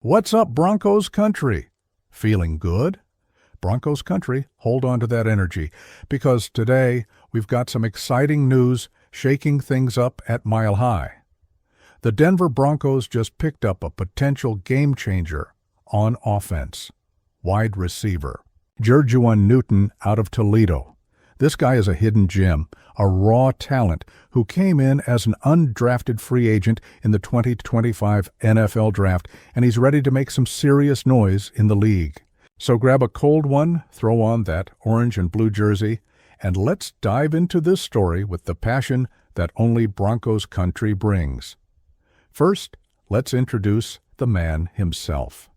What's up, Broncos country? Feeling good? Broncos country, hold on to that energy, because today we've got some exciting news shaking things up at Mile High. The Denver Broncos just picked up a potential game changer on offense. Wide receiver Jer'Juan Newton out of Toledo. This guy is a hidden gem, a raw talent who came in as an undrafted free agent in the 2025 NFL Draft, and he's ready to make some serious noise in the league. So grab a cold one, throw on that orange and blue jersey, and let's dive into this story with the passion that only Broncos country brings. First, let's introduce the man himself.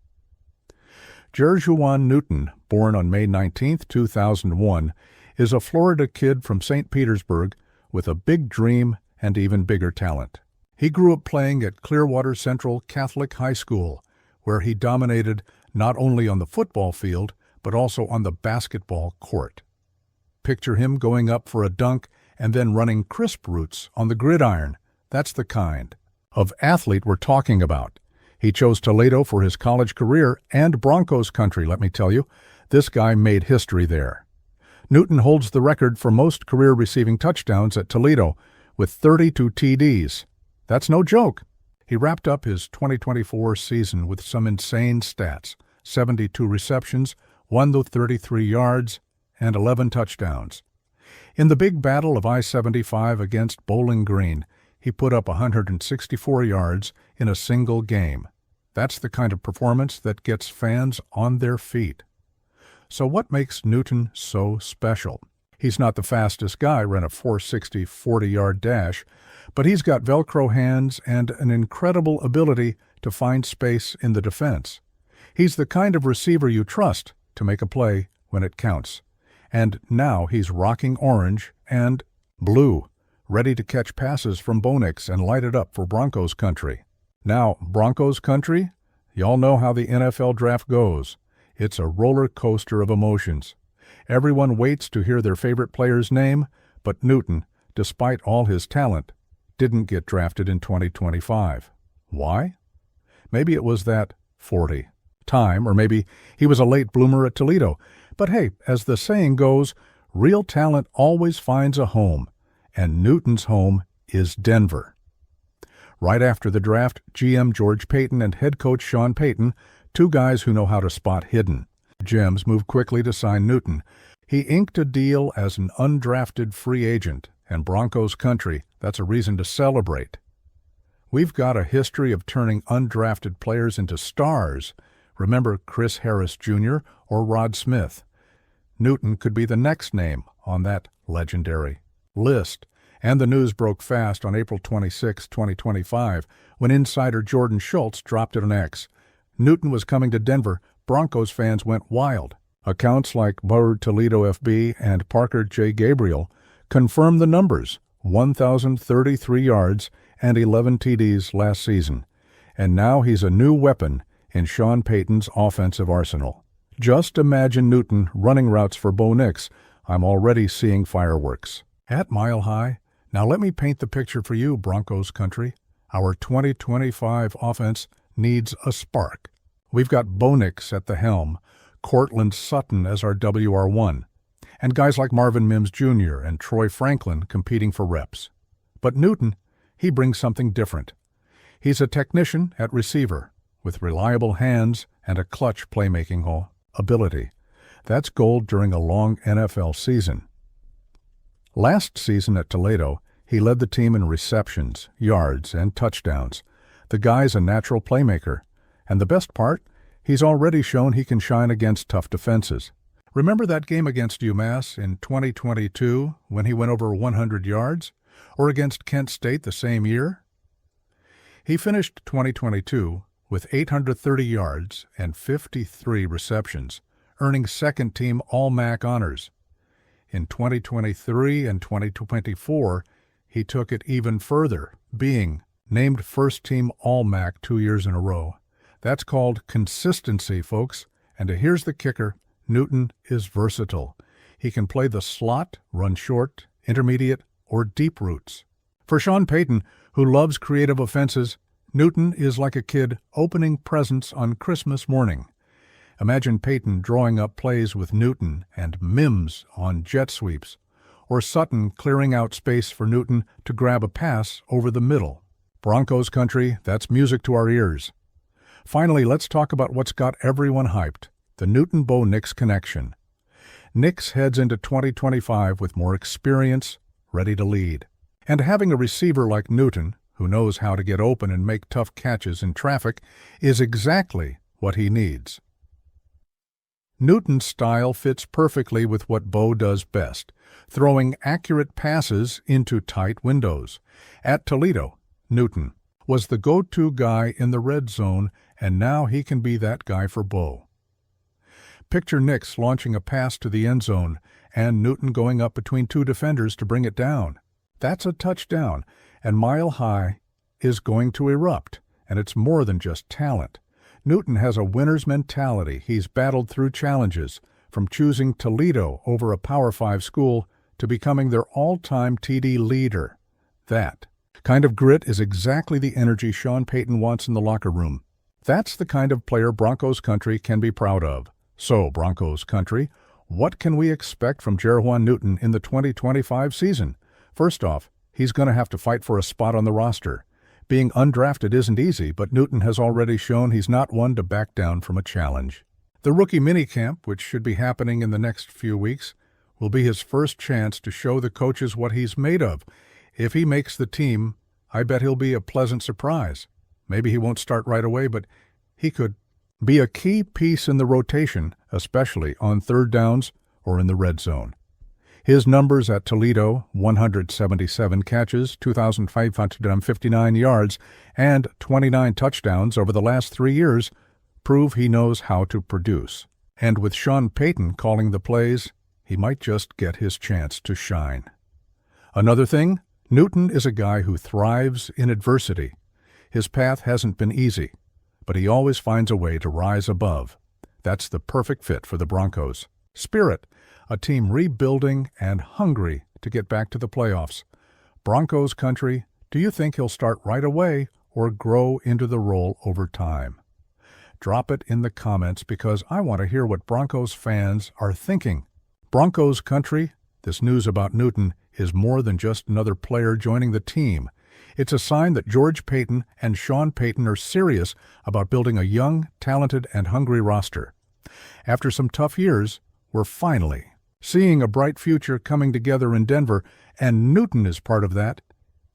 Jer'Juan Newton, born on May 19, 2001, is a Florida kid from St. Petersburg with a big dream and even bigger talent. He grew up playing at Clearwater Central Catholic High School, where he dominated not only on the football field, but also on the basketball court. Picture him going up for a dunk and then running crisp routes on the gridiron. That's the kind of athlete we're talking about. He chose Toledo for his college career and Broncos country, let me tell you. This guy made history there. Newton holds the record for most career receiving touchdowns at Toledo with 32 TDs. That's no joke. He wrapped up his 2024 season with some insane stats: 72 receptions, 133 yards, and 11 touchdowns. In the big battle of I-75 against Bowling Green, he put up 164 yards in a single game. That's the kind of performance that gets fans on their feet. So what makes Newton so special? He's not the fastest guy, ran a 4.60 40-yard dash, but he's got Velcro hands and an incredible ability to find space in the defense. He's the kind of receiver you trust to make a play when it counts. And now he's rocking orange and blue, ready to catch passes from Bo Nix and light it up for Broncos country. Now, Broncos country, y'all know how the NFL draft goes. It's a roller coaster of emotions. Everyone waits to hear their favorite player's name, but Newton, despite all his talent, didn't get drafted in 2025. Why? Maybe it was that 40 time, or maybe he was a late bloomer at Toledo. But hey, as the saying goes, real talent always finds a home, and Newton's home is Denver. Right after the draft, GM George Payton and head coach Sean Payton, two guys who know how to spot hidden gems, moved quickly to sign Newton. He inked a deal as an undrafted free agent, and Broncos country, that's a reason to celebrate. We've got a history of turning undrafted players into stars. Remember Chris Harris Jr. or Rod Smith. Newton could be the next name on that legendary list. And the news broke fast on April 26, 2025, when insider Jordan Schultz dropped it on X. Newton was coming to Denver. Broncos fans went wild. Accounts like Bird Toledo FB and Parker J. Gabriel confirmed the numbers: 1,033 yards and 11 TDs last season. And now he's a new weapon in Sean Payton's offensive arsenal. Just imagine Newton running routes for Bo Nix. I'm already seeing fireworks. At Mile High, now let me paint the picture for you, Broncos country. Our 2025 offense needs a spark. We've got Bo Nix at the helm, Cortland Sutton as our WR1, and guys like Marvin Mims Jr. and Troy Franklin competing for reps. But Newton, he brings something different. He's a technician at receiver, with reliable hands and a clutch playmaking ability. That's gold during a long NFL season. Last season at Toledo, he led the team in receptions, yards, and touchdowns. The guy's a natural playmaker. And the best part, he's already shown he can shine against tough defenses. Remember that game against UMass in 2022 when he went over 100 yards? Or against Kent State the same year? He finished 2022 with 830 yards and 53 receptions, earning second-team All-MAC honors. In 2023 and 2024, he took it even further, being named first-team All-MAC 2 years in a row. That's called consistency, folks. And here's the kicker: Newton is versatile. He can play the slot, run short, intermediate, or deep routes. For Sean Payton, who loves creative offenses, Newton is like a kid opening presents on Christmas morning. Imagine Payton drawing up plays with Newton and Mims on jet sweeps, or Sutton clearing out space for Newton to grab a pass over the middle. Broncos country, that's music to our ears. Finally, let's talk about what's got everyone hyped, the Newton-Bo Nix connection. Nix heads into 2025 with more experience, ready to lead. And having a receiver like Newton, who knows how to get open and make tough catches in traffic, is exactly what he needs. Newton's style fits perfectly with what Bo does best, throwing accurate passes into tight windows. At Toledo, Newton was the go-to guy in the red zone, and now he can be that guy for Bo. Picture Nix launching a pass to the end zone and Newton going up between two defenders to bring it down. That's a touchdown, and Mile High is going to erupt, and it's more than just talent. Newton has a winner's mentality. He's battled through challenges, from choosing Toledo over a Power 5 school to becoming their all-time TD leader. That kind of grit is exactly the energy Sean Payton wants in the locker room. That's the kind of player Broncos country can be proud of. So, Broncos country, what can we expect from Jer'Juan Newton in the 2025 season? First off, he's going to have to fight for a spot on the roster. Being undrafted isn't easy, but Newton has already shown he's not one to back down from a challenge. The rookie minicamp, which should be happening in the next few weeks, will be his first chance to show the coaches what he's made of. If he makes the team, I bet he'll be a pleasant surprise. Maybe he won't start right away, but he could be a key piece in the rotation, especially on third downs or in the red zone. His numbers at Toledo, 177 catches, 2,559 yards, and 29 touchdowns over the last 3 years, prove he knows how to produce. And with Sean Payton calling the plays, he might just get his chance to shine. Another thing, Newton is a guy who thrives in adversity. His path hasn't been easy, but he always finds a way to rise above. That's the perfect fit for the Broncos. Spirit, a team rebuilding and hungry to get back to the playoffs. Broncos country, do you think he'll start right away or grow into the role over time? Drop it in the comments because I want to hear what Broncos fans are thinking. Broncos country, this news about Newton is more than just another player joining the team. It's a sign that George Payton and Sean Payton are serious about building a young, talented, and hungry roster. After some tough years, we're finally seeing a bright future coming together in Denver, and Newton is part of that.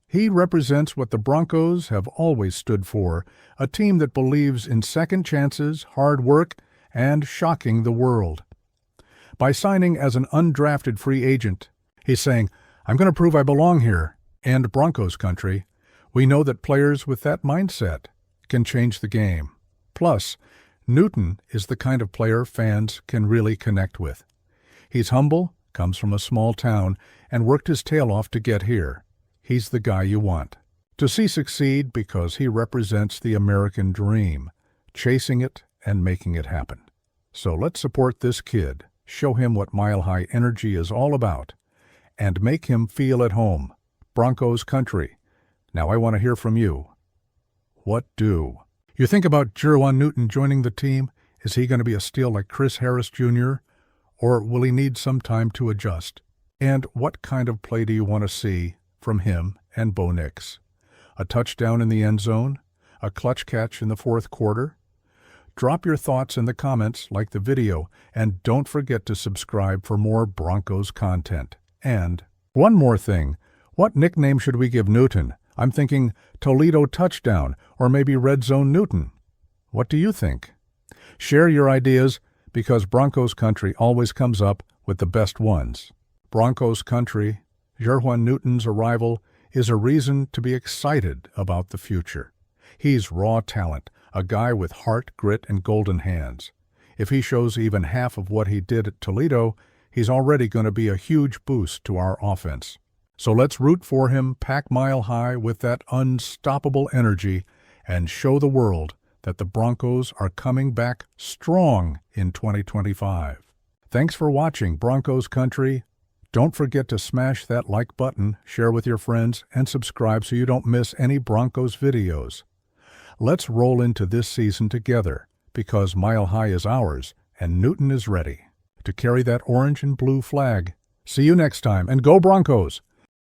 He represents what the Broncos have always stood for, a team that believes in second chances, hard work, and shocking the world. By signing as an undrafted free agent, he's saying, I'm going to prove I belong here. And Broncos country, we know that players with that mindset can change the game. Plus, Newton is the kind of player fans can really connect with. He's humble, comes from a small town, and worked his tail off to get here. He's the guy you want to see succeed because he represents the American dream, chasing it and making it happen. So let's support this kid, show him what Mile High energy is all about, and make him feel at home. Broncos country. Now I want to hear from you. What do you think about Jer'Juan Newton joining the team? Is he going to be a steal like Chris Harris Jr., or will he need some time to adjust? And what kind of play do you want to see from him and Bo Nix? A touchdown in the end zone? A clutch catch in the fourth quarter? Drop your thoughts in the comments, like the video, and don't forget to subscribe for more Broncos content. And one more thing. What nickname should we give Newton? I'm thinking Toledo Touchdown or maybe Red Zone Newton. What do you think? Share your ideas because Broncos country always comes up with the best ones. Broncos country, Jer'Juan Newton's arrival is a reason to be excited about the future. He's raw talent, a guy with heart, grit, and golden hands. If he shows even half of what he did at Toledo, he's already going to be a huge boost to our offense. So let's root for him, pack Mile High with that unstoppable energy, and show the world that the Broncos are coming back strong in 2025. Thanks for watching, Broncos country. Don't forget to smash that like button, share with your friends, and subscribe so you don't miss any Broncos videos. Let's roll into this season together, because Mile High is ours, and Newton is ready to carry that orange and blue flag. See you next time, and go Broncos!